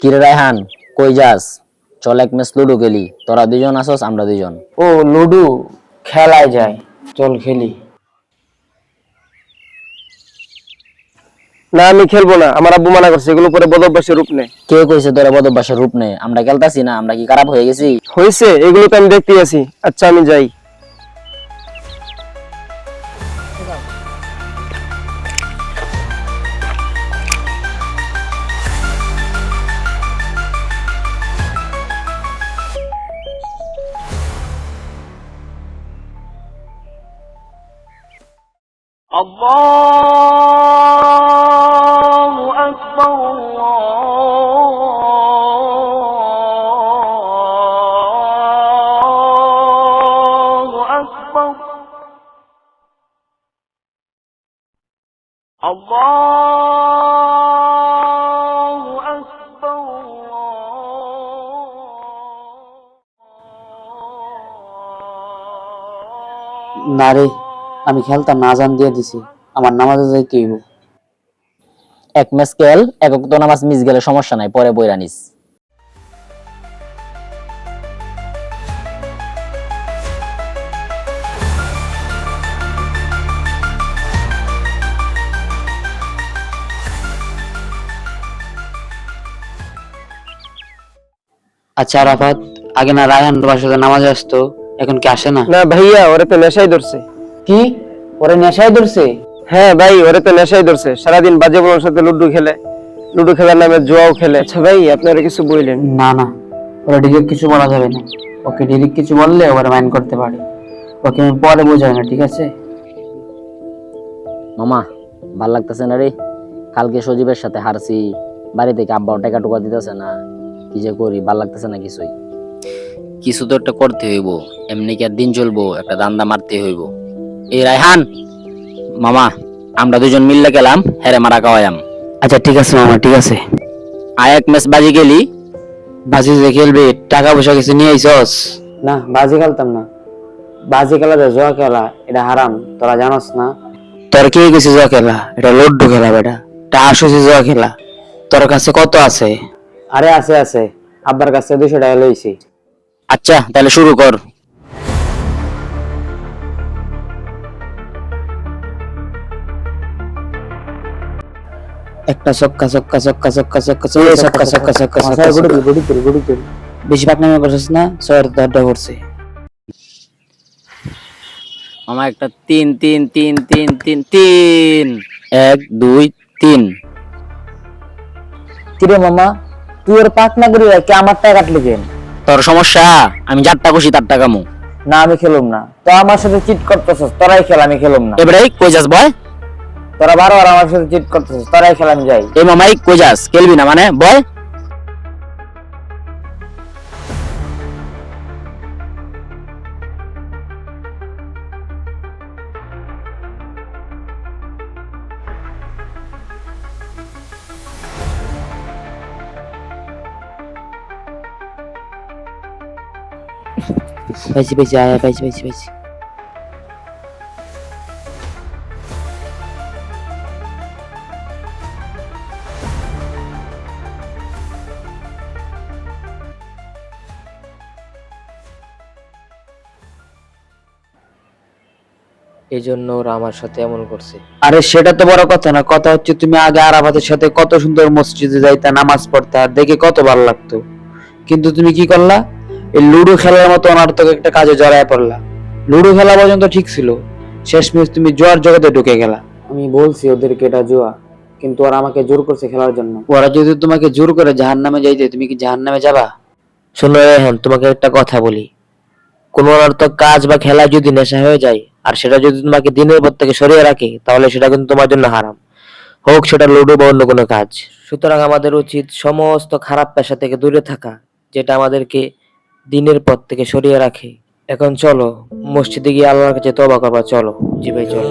কিরে রায়হান, কই যাস? চল এক ম্যাচ লুডো খেলি। তোরা দুজন আসস, আমরা দুজন। ও লুডো খেলায় যায়, চল খেলি। না আমি খেলবো না, আমার আব্বু মানা করছে, এগুলো পরে বদ অভ্যাসের রূপ নেয়। কে কইছে তোরা বদভ্যাসের রূপ নেই? আমরা খেলতাছি না? আমরা কি খারাপ হয়ে গেছি? হয়েছে, এগুলো তো আমি দেখতে আছি। আচ্ছা আমি যাই। الله أكبر الله أكبر الله أكبر না রে, আমি খেলতাম না, আজান দিয়ে দিছি, আমার নামাজে যাইতে হইব। এক ম্যাচ খেল, একক তো নামাজ মিস গেলে সমস্যা নাই, পরে বইরা নিস। আচ্ছা আরাফাত, আগে না রায়হান তোমার সাথে নামাজে আসতো, এখন কি আসে না? না ভাইয়া, ওরে তো নেশাই ধরছে। কি, ওরে নেশায় ধরছে? হ্যাঁ ভাই, ওরে তো নেশাই ধরছে, সারাদিন বাজে বলার সাথে লুডো খেলে, লুডো খেলার নামে জুয়াও খেলে। আচ্ছা ভাই, আপনারা কিছু বললেন? না না, ওরা ডিরেক্ট কিছু বলা যাবে না। ওকে ডিরেক্ট কিছু বললে ওরা মাইন্ড করতে পারে। ওকে আমি পরে বোঝাই না, ঠিক আছে? মামা, ভাল লাগতেছে না রে। কালকে সজীবের সাথে হারছি, বাড়ি থেকে আব্বাও টাকা টুকা দিতেছে না। কি যে করি, ভাল লাগতেছে না কিছুই। কিছু তো একটা করতে হইব, এমনি কি আর দিন চলবো? একটা দান্দা মারতে হইব। এই রায়হান মামা, আমরা দুজন মিললে গেলাম, হেরে মারা খাওয়াইম। আচ্ছা ঠিক আছে মামা, ঠিক আছে। আয় এক ম্যাচ বাজি গেলি। বাজি যে খেলবি, টাকা পয়সা কিছু নিয়ে আইছস? না, বাজি খেলতাম না। বাজি খেলা যে জুয়া খেলা, এটা হারাম, তোরা জানোস না? তোর কে গেছে জুয়া খেলা? এটা লুড্ডু খেলা বেটা, এটা আসছে জুয়া খেলা। তোর কাছে কত আছে? আরে আছে আছে, আব্বার কাছে 200 টাকা লইছি। আচ্ছা তাহলে শুরু কর। একটা ছক্কা ছক্কা ছক্কা ছক্কা ছক্কা ছক্কা ছক্কা ছক্কা ছক্কা ছক্কা গুড়ি তুল। বেশি পাকনামি করছিস না, 6 করছে। মামা একটা 3 3 3 3 3 3 1 2 3। কিরে মামা, তুই ওর পাকনা করি কে আমার টাকা কাটলি কেন? তোর সমস্যা? আমি যারটা খুশি তার টাকা মু। না আমি খেলুম না, তো আমার সাথে চিট করতেছস, তোরাই খেল, আমি খেলুম না। এবারে কই যাস বয়? তোরা বারবার আমার সাথে চিট করতেছস, তোরাই খেল, আমি যাই। এই মামাই কই যাস? খেলবি না মানে বয়? পাইছি পাইছি, আয় পাইছি পাইছি পাইছি। এই জন্য ওরা আমার সাথে এমন করছে। আরে সেটা তো বড় কথা না, কথা হচ্ছে তুমি আগে আরাফাতের সাথে কত সুন্দর মসজিদে যাইতা, নামাজ পড়তা, দেখে কত ভালো লাগতো। কিন্তু তুমি কি করলা? এই লুডো খেলার মতো অনার্থক একটা কাজে জড়ায় পড়লা। লুডো খেলা পর্যন্ত ঠিক ছিল, শেষমেশ তুমি জুয়ার জগতে ঢুকে গেলা। আমি বলছি ওদেরকে এটা জুয়া, কিন্তু ওরা আমাকে জোর করছে খেলার জন্য। ওরা যদি তোমাকে জোর করে জাহান্নামে যাইতে, তুমি কি জাহান্নামে যাবা? শোনো রেহান, তোমাকে একটা কথা বলি, কোন অনর্থক কাজ বা খেলা যদি নেশা হয়ে যায়, আর সেটা যদি তোমাকে দিনের পর থেকে সরিয়ে রাখে, তাহলে সেটা কিন্তু তোমার জন্য হারাম, হোক সেটা লুডো বা অন্য কোনো কাজ। সুতরাং আমাদের উচিত সমস্ত খারাপ পেশা থেকে দূরে থাকা, যেটা আমাদেরকে দিনের পথ থেকে সরিয়ে রাখে। এখন চলো মসজিদে গিয়ে আল্লাহর কাছে তওবা করবা, চলো। জি ভাই চলো।